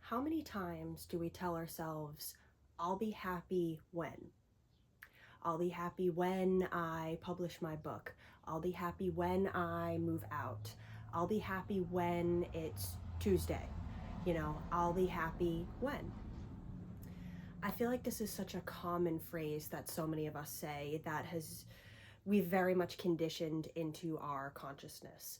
How many times do we tell ourselves, I'll be happy when? I'll be happy when I publish my book. I'll be happy when I move out. I'll be happy when it's Tuesday. I'll be happy when. I feel like this is such a common phrase that so many of us say that we've very much conditioned into our consciousness.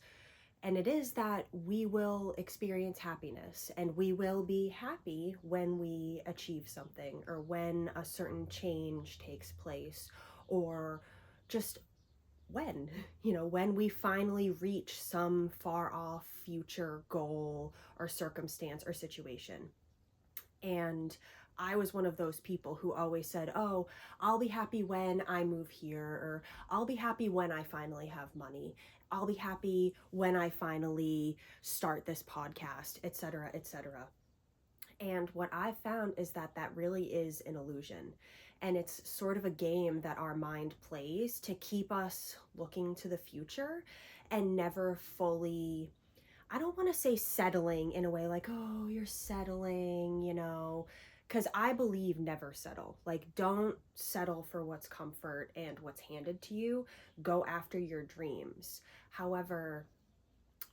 And it is that we will experience happiness and we will be happy when we achieve something or when a certain change takes place, or just when we finally reach some far off future goal or circumstance or situation. And I was one of those people who always said, oh, I'll be happy when I move here, or I'll be happy when I finally have money. I'll be happy when I finally start this podcast, etc., etc. And what I've found is that that really is an illusion. And it's sort of a game that our mind plays to keep us looking to the future and never fully, I don't want to say settling in a way like, oh, you're settling, because I believe never settle. Like, don't settle for what's comfort and what's handed to you. Go after your dreams. However,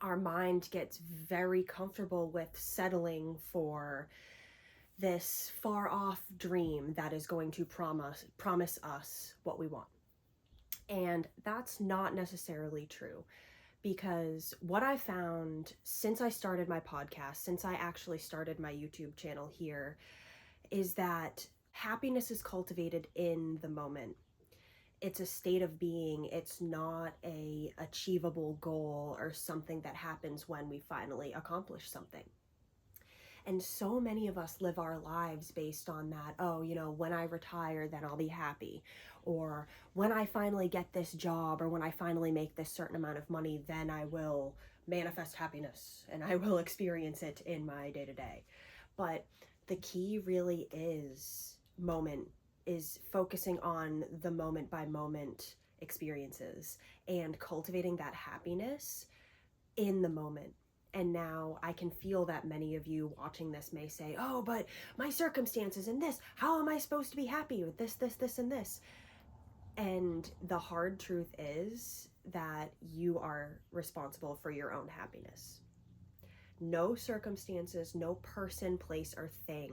our mind gets very comfortable with settling for this far off dream that is going to promise us what we want. And that's not necessarily true. Because what I found since I started my podcast, since I actually started my YouTube channel here, is that happiness is cultivated in the moment. It's a state of being. It's not a achievable goal or something that happens when we finally accomplish something. And so many of us live our lives based on that. Oh, when I retire, then I'll be happy. Or when I finally get this job, or when I finally make this certain amount of money, then I will manifest happiness and I will experience it in my day-to-day. But the key really is focusing on the moment by moment experiences and cultivating that happiness in the moment. And now I can feel that many of you watching this may say, oh, but my circumstances and this, how am I supposed to be happy with this, and this? And the hard truth is that you are responsible for your own happiness. No circumstances, no person, place, or thing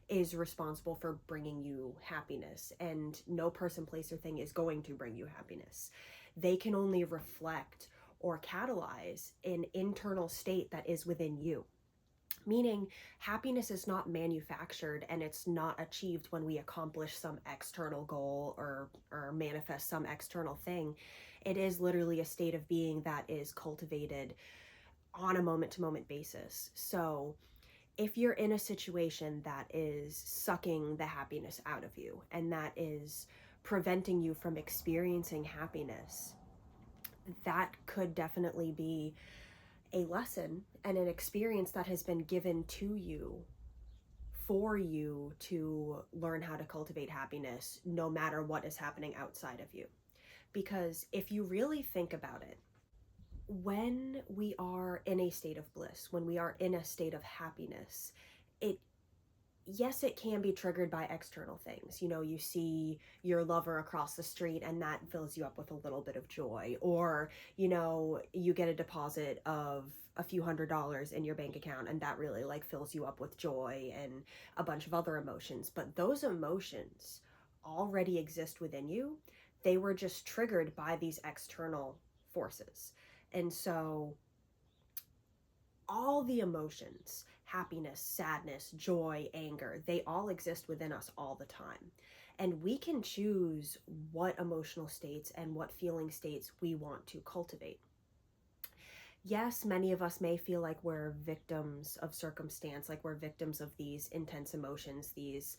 is responsible for bringing you happiness. And no person, place, or thing is going to bring you happiness. They can only reflect or catalyze an internal state that is within you. Meaning, happiness is not manufactured and it's not achieved when we accomplish some external goal or manifest some external thing. It is literally a state of being that is cultivated on a moment-to-moment basis. So if you're in a situation that is sucking the happiness out of you and that is preventing you from experiencing happiness, that could definitely be a lesson and an experience that has been given to you for you to learn how to cultivate happiness no matter what is happening outside of you. Because if you really think about it, when we are in a state of bliss, when we are in a state of happiness, yes, it can be triggered by external things. You see your lover across the street and that fills you up with a little bit of joy. Or, you get a deposit of a few $100s in your bank account and that really fills you up with joy and a bunch of other emotions. But those emotions already exist within you. They were just triggered by these external forces. And so all the emotions, happiness, sadness, joy, anger, they all exist within us all the time. And we can choose what emotional states and what feeling states we want to cultivate. Yes, many of us may feel like we're victims of circumstance, like we're victims of these intense emotions, these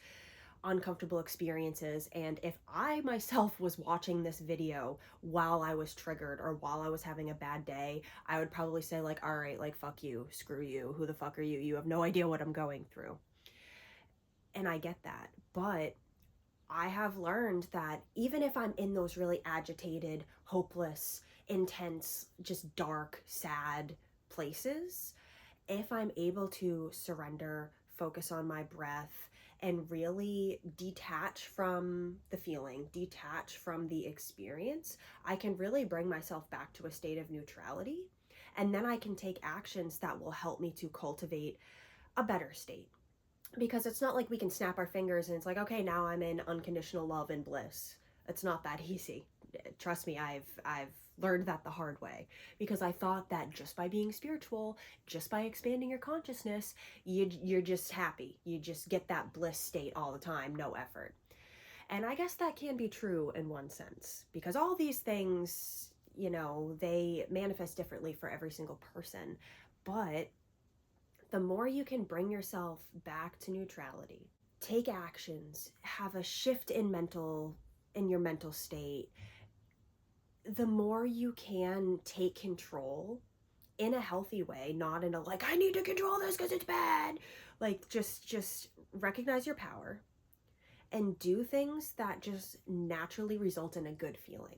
uncomfortable experiences. And if I myself was watching this video while I was triggered or while I was having a bad day, I would probably say all right, fuck you, screw you, who the fuck are you? You have no idea what I'm going through. And I get that. But I have learned that even if I'm in those really agitated, hopeless, intense, just dark, sad places, if I'm able to surrender, focus on my breath, and really detach from the feeling, detach from the experience, I can really bring myself back to a state of neutrality. And then I can take actions that will help me to cultivate a better state. Because it's not like we can snap our fingers and it's like, okay, now I'm in unconditional love and bliss. It's not that easy. Trust me, I've learned that the hard way, because I thought that just by being spiritual, just by expanding your consciousness, you're just happy. You just get that bliss state all the time, no effort. And I guess that can be true in one sense, because all these things, they manifest differently for every single person. But the more you can bring yourself back to neutrality, take actions, have a shift in your mental state, the more you can take control in a healthy way, not in a like, I need to control this because it's bad. Like, just recognize your power and do things that just naturally result in a good feeling.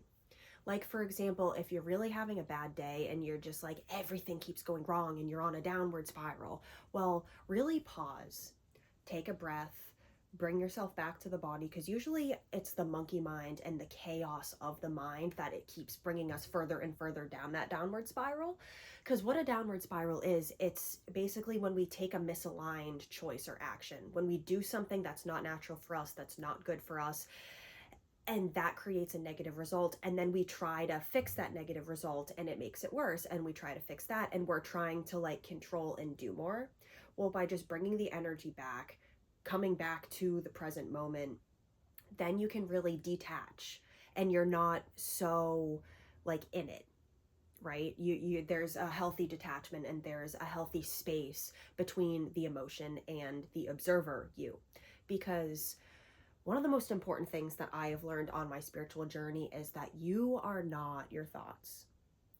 Like, for example, if you're really having a bad day and you're just like, everything keeps going wrong and you're on a downward spiral, well, really pause, take a breath, bring yourself back to the body, because usually it's the monkey mind and the chaos of the mind that it keeps bringing us further and further down that downward spiral. Because what a downward spiral is, it's basically when we take a misaligned choice or action, when we do something that's not natural for us, that's not good for us, and that creates a negative result, and then we try to fix that negative result and it makes it worse, and we try to fix that, and we're trying to like control and do more. Well, by just bringing the energy back, coming back to the present moment, then you can really detach and you're not so like in it, right? You there's a healthy detachment and there's a healthy space between the emotion and the observer you. Because one of the most important things that I have learned on my spiritual journey is that you are not your thoughts.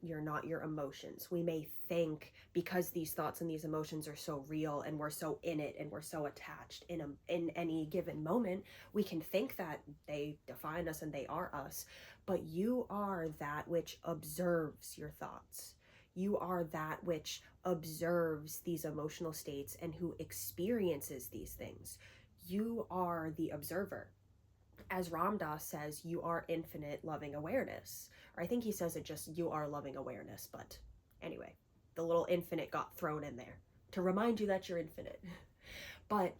You're not your emotions. We may think, because these thoughts and these emotions are so real and we're so in it and we're so attached in any given moment, we can think that they define us and they are us. But you are that which observes your thoughts. You are that which observes these emotional states and who experiences these things. You are the observer. As Ram Dass says, you are infinite loving awareness. Or I think he says it just, you are loving awareness. But anyway, the little infinite got thrown in there to remind you that you're infinite. But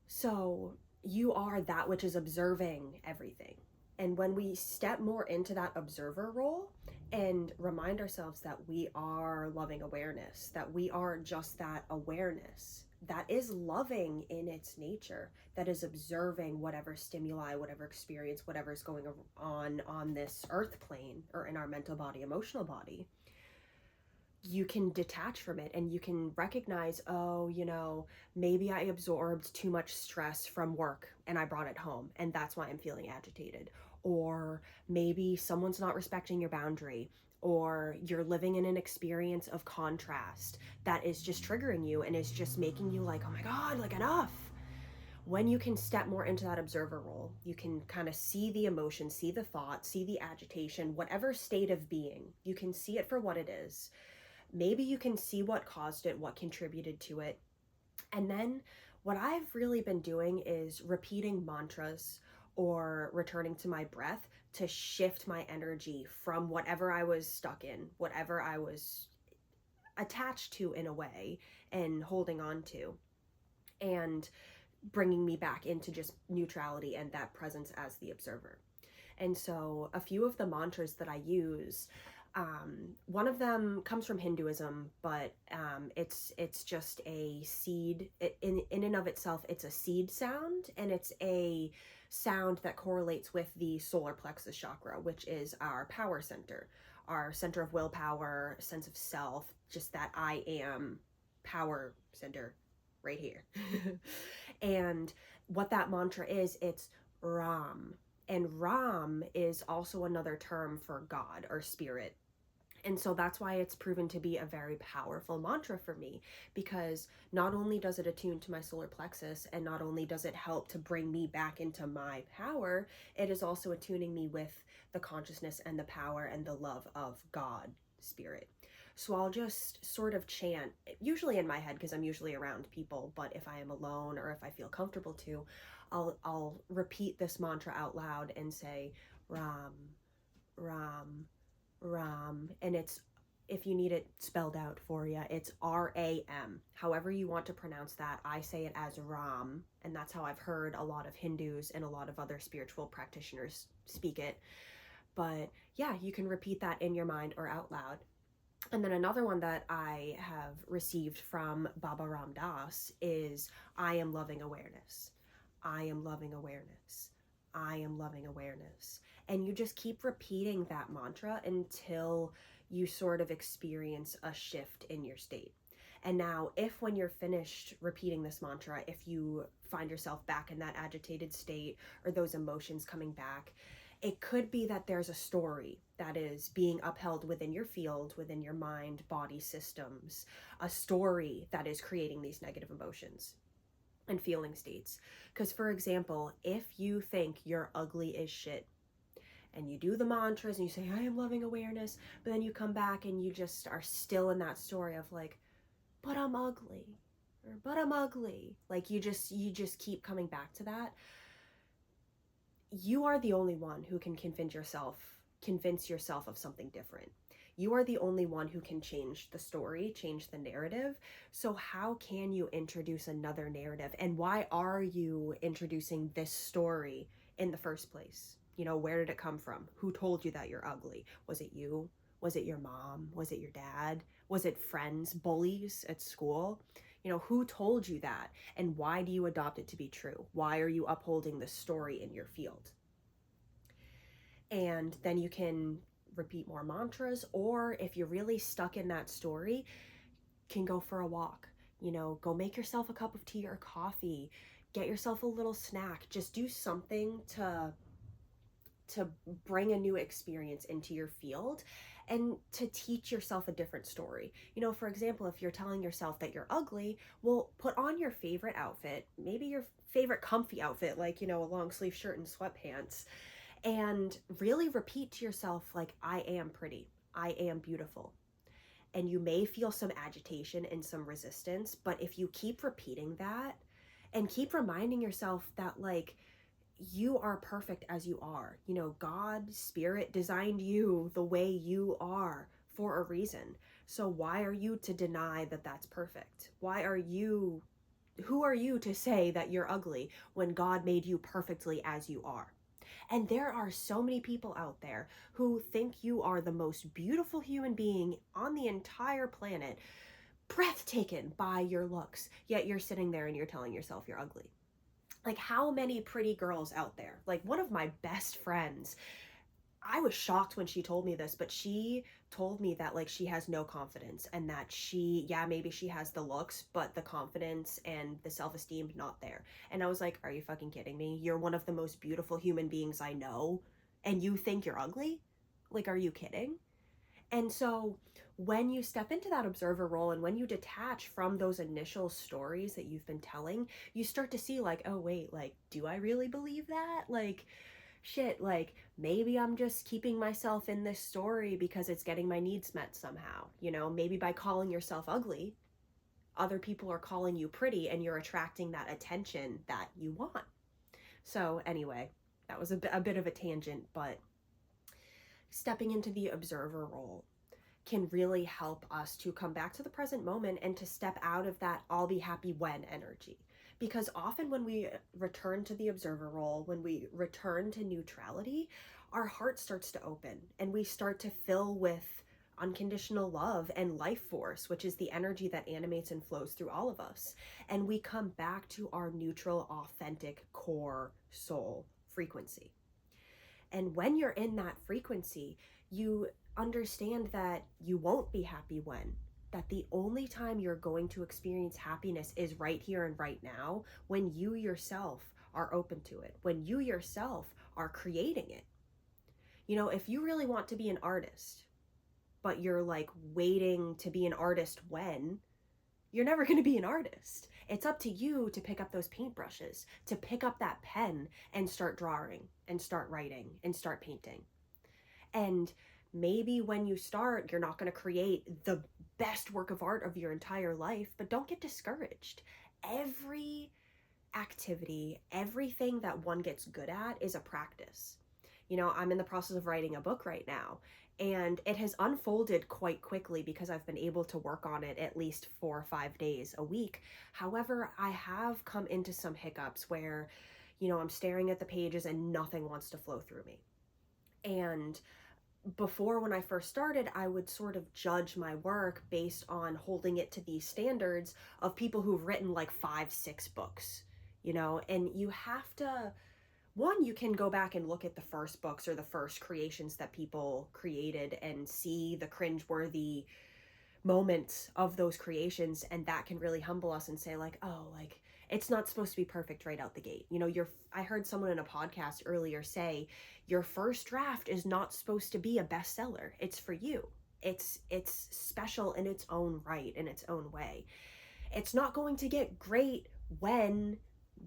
so you are that which is observing everything. And when we step more into that observer role and remind ourselves that we are loving awareness, that we are just that awareness, that is loving in its nature, that is observing whatever stimuli, whatever experience, whatever is going on this earth plane or in our mental body, emotional body, you can detach from it and you can recognize, oh, maybe I absorbed too much stress from work and I brought it home and that's why I'm feeling agitated. Or maybe someone's not respecting your boundary, or you're living in an experience of contrast that is just triggering you and is just making you like, oh my God, like enough. When you can step more into that observer role, you can kind of see the emotion, see the thought, see the agitation, whatever state of being, you can see it for what it is. Maybe you can see what caused it, what contributed to it. And then what I've really been doing is repeating mantras or returning to my breath to shift my energy from whatever I was stuck in, whatever I was attached to in a way and holding on to, and bringing me back into just neutrality and that presence as the observer. And so a few of the mantras that I use, one of them comes from Hinduism, but it's just a seed. In and of itself, it's a seed sound, and it's a sound that correlates with the solar plexus chakra, which is our power center, our center of willpower, sense of self, just that I am power center right here. And what that mantra is, it's Ram. And Ram is also another term for God or spirit. And so that's why it's proven to be a very powerful mantra for me, because not only does it attune to my solar plexus, and not only does it help to bring me back into my power, it is also attuning me with the consciousness and the power and the love of God, spirit. So I'll just sort of chant, usually in my head because I'm usually around people, but if I am alone or if I feel comfortable to, I'll repeat this mantra out loud and say Ram, Ram, Ram, and it's, if you need it spelled out for you, it's RAM. However you want to pronounce that, I say it as Ram, and that's how I've heard a lot of Hindus and a lot of other spiritual practitioners speak it. But yeah, you can repeat that in your mind or out loud. And then another one that I have received from Baba Ram Dass is I am loving awareness. I am loving awareness. I am loving awareness. And you just keep repeating that mantra until you sort of experience a shift in your state. And now, if when you're finished repeating this mantra, if you find yourself back in that agitated state or those emotions coming back, it could be that there's a story that is being upheld within your field, within your mind, body systems, a story that is creating these negative emotions and feeling states. Because, for example, if you think you're ugly as shit and you do the mantras and you say, I am loving awareness, but then you come back and you just are still in that story of like, but I'm ugly, or but I'm ugly. Like you just keep coming back to that. You are the only one who can convince yourself of something different. You are the only one who can change the story, change the narrative. So how can you introduce another narrative? And why are you introducing this story in the first place? You know, where did it come from? Who told you that you're ugly? Was it you? Was it your mom? Was it your dad? Was it friends, bullies at school? You know, who told you that? And why do you adopt it to be true? Why are you upholding the story in your field? And then you can repeat more mantras, or if you're really stuck in that story, can go for a walk. You know, go make yourself a cup of tea or coffee, get yourself a little snack, just do something to bring a new experience into your field and to teach yourself a different story. You know, for example, if you're telling yourself that you're ugly, well, put on your favorite outfit, maybe your favorite comfy outfit, like, you know, a long sleeve shirt and sweatpants, and really repeat to yourself, like, I am pretty, I am beautiful. And you may feel some agitation and some resistance, but if you keep repeating that and keep reminding yourself that, like, you are perfect as you are. You know, God, spirit designed you the way you are for a reason. So why are you to deny that that's perfect? Who are you to say that you're ugly when God made you perfectly as you are? And there are so many people out there who think you are the most beautiful human being on the entire planet, breathtaking by your looks, yet you're sitting there and you're telling yourself you're ugly. Like, how many pretty girls out there? Like, one of my best friends, I was shocked when she told me this, but she told me that, like, she has no confidence and that maybe she has the looks, but the confidence and the self-esteem not there. And I was like, are you fucking kidding me? You're one of the most beautiful human beings I know, and you think you're ugly? Like, are you kidding? And so when you step into that observer role and when you detach from those initial stories that you've been telling, you start to see, like, oh wait, like, do I really believe that? Like, shit, like, maybe I'm just keeping myself in this story because it's getting my needs met somehow. You know, maybe by calling yourself ugly, other people are calling you pretty and you're attracting that attention that you want. So anyway, that was a bit of a tangent, but stepping into the observer role can really help us to come back to the present moment and to step out of that I'll be happy when energy. Because often when we return to the observer role, when we return to neutrality, our heart starts to open and we start to fill with unconditional love and life force, which is the energy that animates and flows through all of us. And we come back to our neutral, authentic, core soul frequency. And when you're in that frequency, you understand that you won't be happy that the only time you're going to experience happiness is right here and right now, when you yourself are open to it, when you yourself are creating it. You know, if you really want to be an artist, but you're like waiting to be an artist when, you're never going to be an artist. It's up to you to pick up those paintbrushes, to pick up that pen and start drawing and start writing and start painting. And Maybe when you start, you're not going to create the best work of art of your entire life, but don't get discouraged. Every activity, everything that one gets good at is a practice. You know, I'm in the process of writing a book right now, and it has unfolded quite quickly because I've been able to work on it at least 4 or 5 days a week. However, I have come into some hiccups where, you know, I'm staring at the pages and nothing wants to flow through me. And before, when I first started, I would sort of judge my work based on holding it to these standards of people who've written like 5, 6 books, you know, and you have to, one, you can go back and look at the first books or the first creations that people created and see the cringeworthy moments of those creations, and that can really humble us and say like, oh, like it's not supposed to be perfect right out the gate. You know, I heard someone in a podcast earlier say your first draft is not supposed to be a bestseller. It's for you. It's special in its own right, in its own way. It's not going to get great when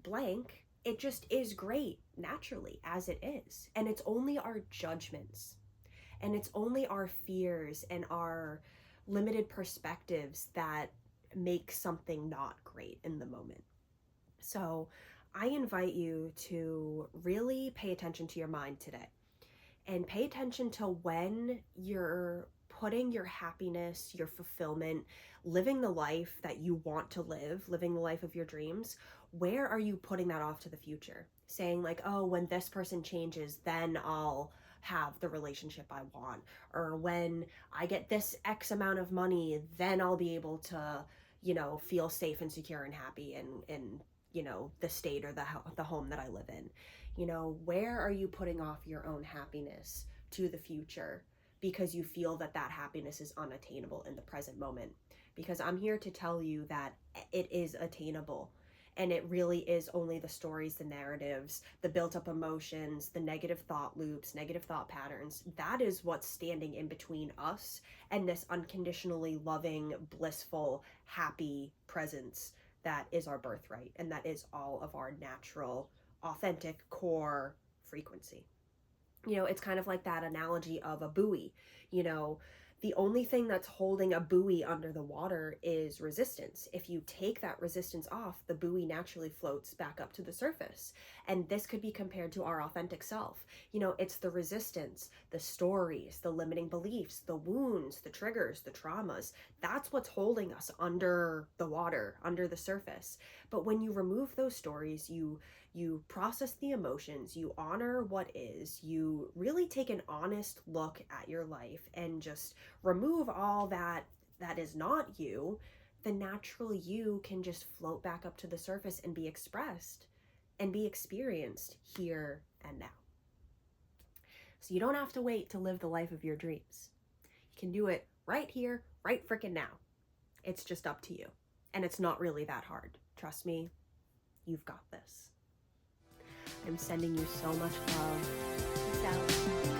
blank. It just is great naturally as it is. And it's only our judgments and it's only our fears and our limited perspectives that make something not great in the moment. So I invite you to really pay attention to your mind today and pay attention to when you're putting your happiness, your fulfillment, living the life that you want to live, living the life of your dreams. Where are you putting that off to the future? Saying like, oh, when this person changes, then I'll have the relationship I want. Or when I get this X amount of money, then I'll be able to, you know, feel safe and secure and happy in you know, the state or the home that I live in. You know, where are you putting off your own happiness to the future because you feel that that happiness is unattainable in the present moment? Because I'm here to tell you that it is attainable. And it really is only the stories, the narratives, the built up emotions, the negative thought loops, negative thought patterns. That is what's standing in between us and this unconditionally loving, blissful, happy presence that is our birthright. And that is all of our natural, authentic core frequency. You know, it's kind of like that analogy of a buoy. You know, the only thing that's holding a buoy under the water is resistance. If you take that resistance off, the buoy naturally floats back up to the surface. And this could be compared to our authentic self. You know, it's the resistance, the stories, the limiting beliefs, the wounds, the triggers, the traumas. That's what's holding us under the water, under the surface. But when you remove those stories, you process the emotions, you honor what is, you really take an honest look at your life and just remove all that is not you, the natural you can just float back up to the surface and be expressed and be experienced here and now. So you don't have to wait to live the life of your dreams. You can do it right here, right frickin' now. It's just up to you. And it's not really that hard. Trust me, you've got this. I'm sending you so much love. Peace out.